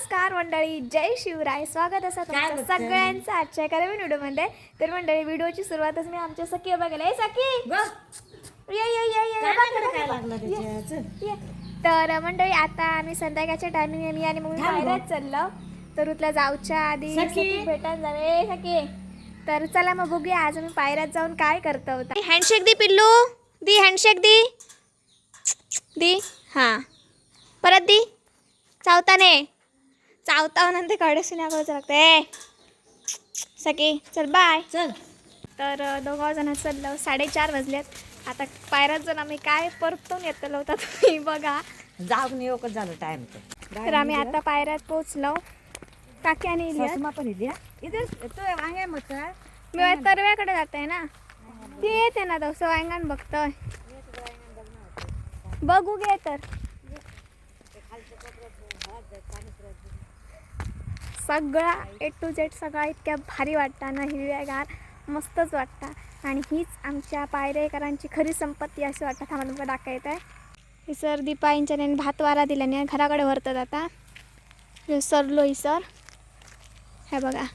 नमस्कार मंडळी, जय शिवराय. स्वागत असं तुमचं सगळ्यांचं आजच्या एका नवीन व्हिडिओमध्ये. तर मंडळी, व्हिडिओची सुरुवातच मी आमच्या सखी बघायला. ए सखी, ये. तर मंडळी, आता आम्ही संध्याकाळच्या टायमिंग मी आणि मग बाहेरच चाललो. तर उतल्या जाऊच्या आधी भेटायला जावे सखी. तर चला मग बघूया आज आम्ही पायऱ्यात जाऊन काय करतो. हँडशेक दी पिल्लू, दी हँडशेक दी. हां, परत दी. चावता नंतर कडसून यावं लागतं. सखी चल, बाय. चल. तर दोघं जण चाललो. 4:30 वाजल्यात. आता पायऱ्यात जाऊन आम्ही काय परतून येतलो होता तुम्ही बघा. जाऊन येऊकच झालं टाइम. तर आम्ही आता पायऱ्यात पोहोचलो. काकी आणि मी तरव्याकडे जात आहे ना, ती येते ना तसं वांगण बघतोय. बघू घे तर सगळा A to Z सगळा इतक्या भारी वाटता ना, हिरव्यागार मस्तच वाटता. आणि हीच आमच्या पायरेकरांची खरी संपत्ती अशी वाटतं. आम्हाला तुमका दाखवत आहे. ही सर दीपाईंच्या त्याने भात वारा दिल्याने घराकडे भरतात. आता सरलो ही सर, हे बघा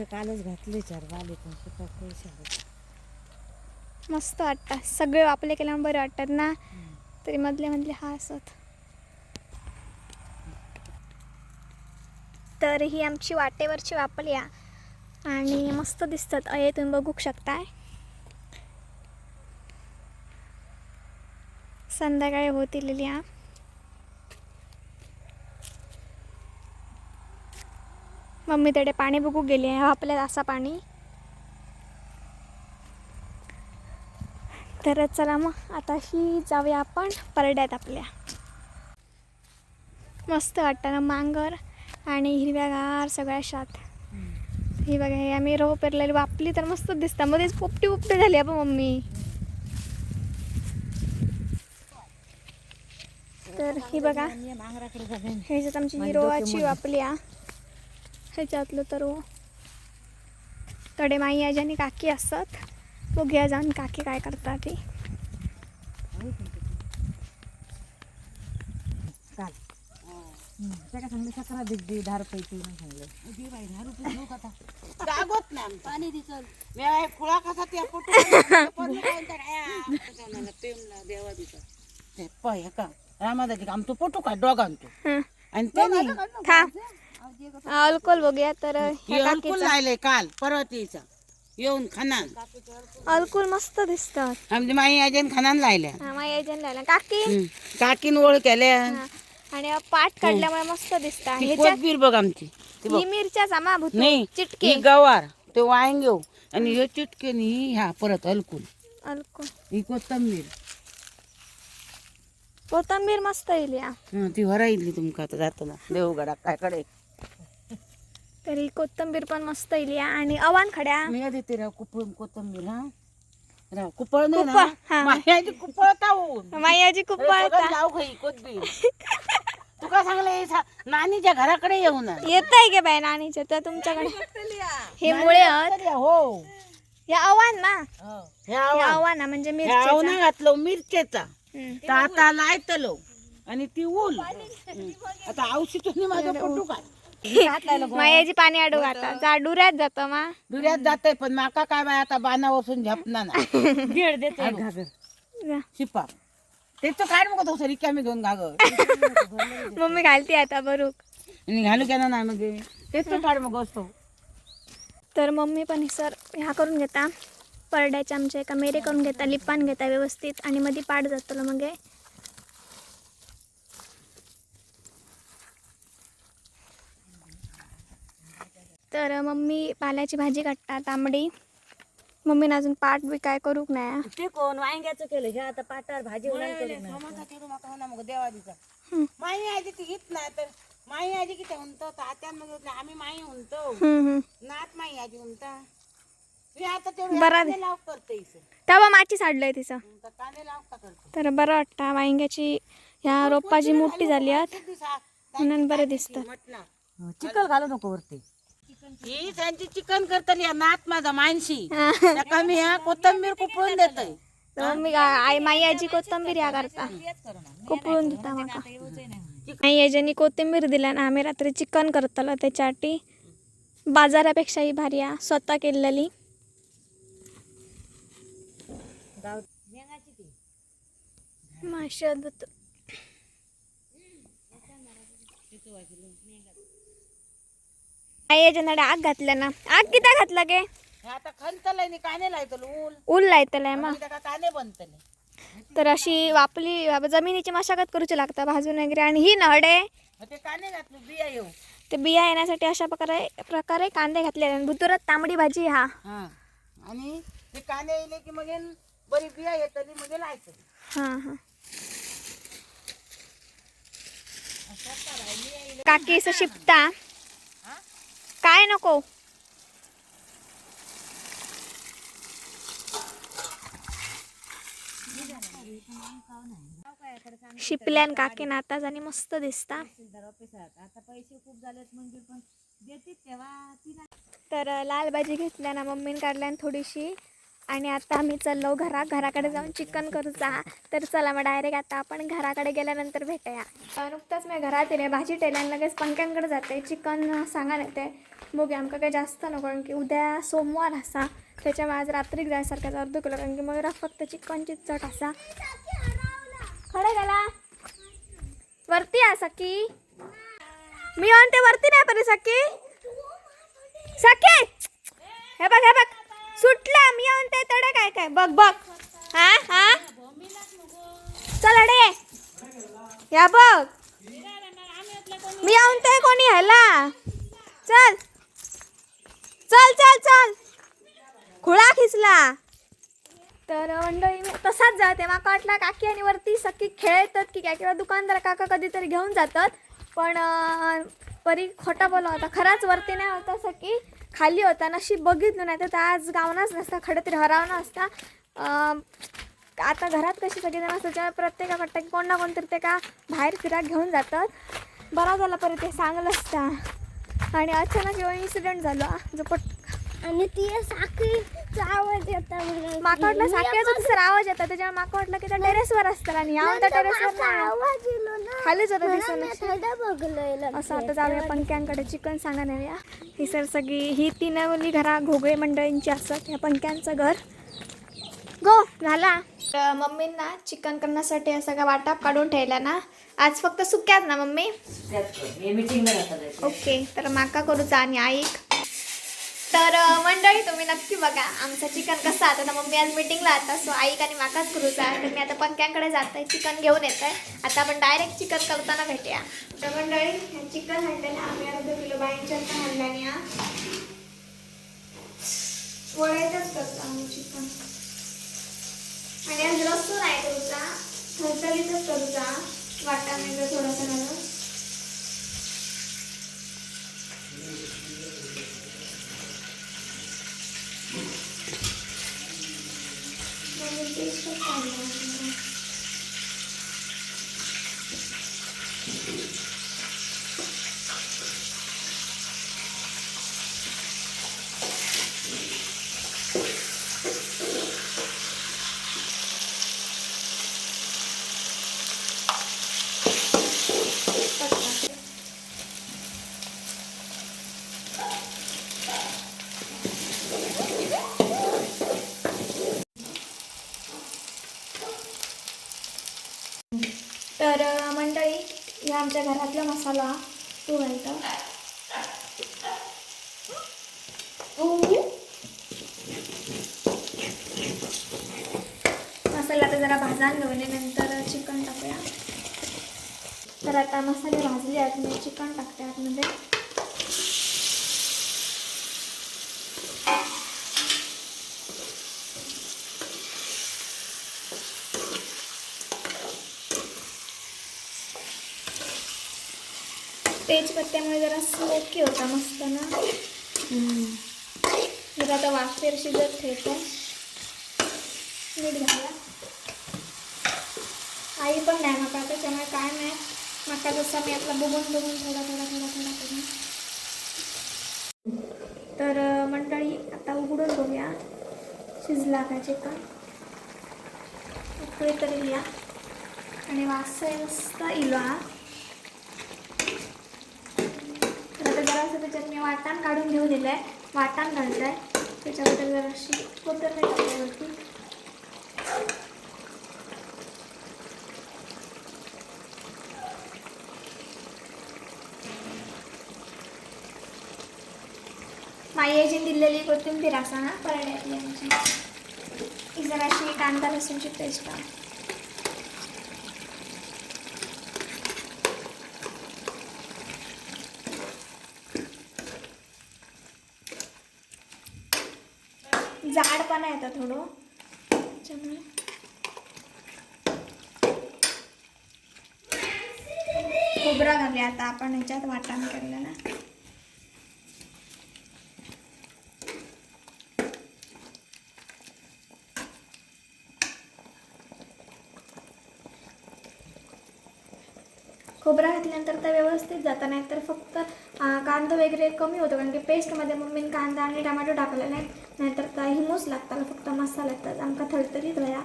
कालच घातले 4 वाले पण मस्त वाटतं. सगळे वापले केल्यावर बरे वाटतात ना. तरी मधले हा असत. तर ही आमची वाटेवरची वापली आहे आणि मस्त दिसतात. तुम्ही बघू शकताय. संध्याकाळी होतीलेली हा. मम्मी तिकडे पाणी बघू गेली आहे आपल्याला असा पाणी. तर चला मग आता ही जाऊया आपण परड्यात आपल्या. मस्त वाटतं ना, मांगर आणि हिरव्यागार सगळ्या शात. ही बघा, हे आम्ही रोप पेरलेली वापली तर मस्त दिसतं. मध्येच पोपटी झाली आपण मम्मी. तर ही बघा, ह्याच्यात आमची हिरोवाची वापली आहे. ह्याच्यातलं तर तडे माई आजी आणि काकी असतात. बघूया जाऊन काकी काय करतात ती. आमचं पोटू का दोघांतो आणि अल्कोहोल बघूया. तर लायले काल परत यायचा येऊन खानान अल्कोहोल मस्त दिसतात. आमची माई आजीन खानान लायल्या. माई आजीन लायला काकी काकीन ओळ केल्या आणि पाठ काढल्यामुळे मस्त दिसतात. कोथबीर बघ आमची. ही मिरच्या जमा नाही, चिटके गवार ते वांग्यो आणि हे चिटके नाही. ह्या परत अल्कोहोल ही कोथंबीर मस्त येईल. ती वरा इली तुमका आता जाताना देवगडा काय कडे. तरी कोथंबीर पण मस्त येईल. आणि अवान खड्या मी देते राव कुपळ कोथंबीर. हा राव कुपळ नाही ना, मायाची कुपळ तावून मायाची कुपळ जाऊ खाई कोथबीर. तुका सांगले नानीच्या घराकडे येऊ ना. येत आहे गे बाय नानीच्या. तर तुमच्याकडे हे मुळे हो, या अवान ना, ह्या अवान म्हणजे मिरच्या घातलो मिरचेचा. तर आता लायतलो आणि ती ऊल आता औषध माझं पोटू काय. मायाची पाणी अडू आता जा डुऱ्यात जातो मा दुऱ्यात जाते. पण माका काय बाय आता बाना बसून झपना ना. घेड देते शिपा तेच काय मग तो रिकामी घेऊन घागर मम्मी घालते आता बरूक आणि घालू केला ना मग तेच काढ मग असतो. तर मम्मी पण सर ह्या करून घेता परड्याच्या आमच्या एका मेरे करून घेता, लिपान घेता व्यवस्थित आणि मध्ये पाड जातो मग. तर मम्मी पाल्याची भाजी काढता तांबडी. मम्मीने अजून पाट बी काय करूक नाही. ते कोण वांग्याचं केलं हे आता पाटावर भाजी देवादीचा माई आजी ती घेत नाही. तर माई आजी किती म्हणतो आता मग आम्ही माई म्हणतो नात माई आजी म्हणता. बरं तेव्हा माची साडलंय तिचं. तर बरं वाटतं. वांग्याची ह्या रोपाची मोठी झाली म्हणून बरं दिसतं. चिकन घालू नको वरती. ही त्यांची चिकन करतली नात माझा मानशी कमी ह्या कोथंबीर कुपळून देतय. मम्मी आई माई आजी कोथंबीर या करता कुपळून देता. नाही याच्यानी कोथिंबीर दिला ना आम्ही रात्री चिकन करतलो त्याच्यासाठी बाजारापेक्षाही भारी आहे स्वतः केलेली. माशात आई याच्या आग घातल्या ना आग किती घातला गे आता खंतलंय नि काने लायतलो ऊल लायतलंय मग काने बनतले. तर अशी वापली जमिनीची मशागत करूची लागता भाजून वगैरे. आणि ही नहडे ते काने घातलो बिया येऊ ते बिया येण्यासाठी अशा प्रकारे कांदे घातले आणि भुतुरात तांबडी भाजी हा आणि ते कांदे येले की मग बरी बिया येतली म्हणजे लायचं. हा काकी असं शिपता काय नको शिपल्यान काकी नाताच आणि मस्त दिसता. आता पैसे खूप झालेत म्हणजे पण देतील तेव्हा. तर लाल भाजी घेतल्या ना मम्मीने काढल्यान थोडीशी आणि आता आम्ही चाललो घराकडे जाऊन चिकन करूचा. तर चला मग डायरेक्ट आता आपण घराकडे गेल्यानंतर भेटूया. नुकताच मी घरात येणे भाजी टेल्यान लगेच पंक्यांकडे जाते चिकन सांगा येते बघूया आमका काही जास्त नको कारण की उद्या सोमवार असा त्याच्यामुळे आज रात्रीक जायसारखं अर्ध किलो कारण की मग फक्त चिकनची चट असा खडे गेला वरती आ सकी मी आणते वरती नाही परी सकी सकी हे बघ सुटला मी आणते तडे काय काय बघ हा चल अडे या बघ मी आणते कोणी ह्याला चल चल चल चल खुळा खिचला. तर मंडळी मी तसाच जाते माका वाटला काकी आणि वरती सकी खेळतात की काय किंवा दुकानदार काका कधीतरी घेऊन जातात पण परी खोटा बोला होता खराच वरती नाही होता सकी खाली होता नशीब बघितलं नाही तर आज गावनाच नसता खडं तरी हरावणं असता. आता घरात कशी सगळेजण असतात त्याच्यामुळे प्रत्येकाकडं की कोण ना कोणतरी ते का बाहेर फिराक घेऊन जातात. बरा झाला परत ते चांगलं असता आणि अचानक एवढा इन्सिडेंट झाला जो आणि ती साखळीचा आवाज येता माका वाटलं साखरेचा दुसरा आवाज येतात त्याच्यामुळे माका वाटलं की त्या टेरेसवर असतात आणि ह्या त्या टेरेसवर आवाज येलो ना खालीच होतं दिसून बघलं असं. आता जाऊया पंक्यांकडे चिकन सांगा नेऊया. ही सर सगळी ही तीनवली घरा घोगळे मंडळींची असतात ह्या पंक्यांचं घर गो झाला. मम्मींना चिकन करण्यासाठी असं सगळा वाटाप काढून ठेवला ना आज फक्त सुक्यात ना मम्मी ओके. तर माका करूचा आणि ऐक तर मंडळी तुम्ही नक्की बघा आमचं चिकन कसं आता मम्मी आज मीटिंगला आता सो आईक आणि माकाच करूचा आहे. तर मी आता पंक्यांकडे जात आहे चिकन घेऊन येत आहे. आता आपण डायरेक्ट चिकन करताना भेटूया. तर मंडळी चिकन आणलेलं आम्ही अर्धा किलो बाईंच्या आणल्याने वळ्यातच करतो आम्ही चिकन आणि आज लसूण आहे करूचा थरथरीतच करूचा वाटाणे थोडासा घालून तर मंडळी ह्या आमच्या घरातला मसाला तू घालतो मसाला तर जरा भाजान घेऊन चिकन टाकूया. तर आता मसाले भाजले आहेत मी चिकन टाकते आतमध्ये. तेजपत्त्यामुळे जरा स्मोकी होता मस्त ना. जरा आता वाफेर शिजत ठेवतो. मीठ घाला आई पण नाही माका त्याच्यामुळे काय नाही माका जसा मी आपला बघून थोडा करून. तर मंडळी आता उघडून बघूया शिजला का चिकन उकळी तरी या आणि वास मस्त इलो हा. त्याच्यात मी वाटाण काढून घेऊन दिलं आहे. वाटाण घालत आहे. त्याच्याबद्दल जराशी कोथिंबीर टाकल्यावरती मायेची दिलेली कोथिंबीर असा ना परड्यातली आमची ही जराशी कांदा लसूणची पेस्ट आहे. जाडपणा येतं थोडं त्याच्यामुळे खोबरा घालूया आता आपण ह्याच्यात वाटण केलेलं. खोबरा घातल्यानंतर तर व्यवस्थित जातं, नाही तर फक्त कांदा वगैरे कमी होतो कारण की पेस्टमध्ये मम्मीने कांदा आणि टमाटो टाकलेला आहे. नाहीतर तर हिमूच लागतात फक्त मसाला येतात आमका थळथळीत वया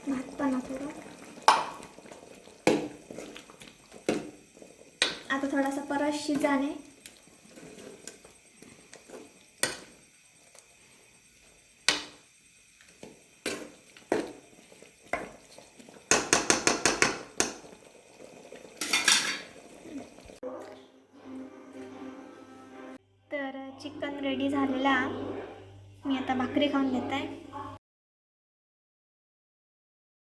भात पण थोडं. आता थोडासा परत शिजाने तर चिकन रेडी झालेला. मी आता भाकरी खाऊन घेत आहे.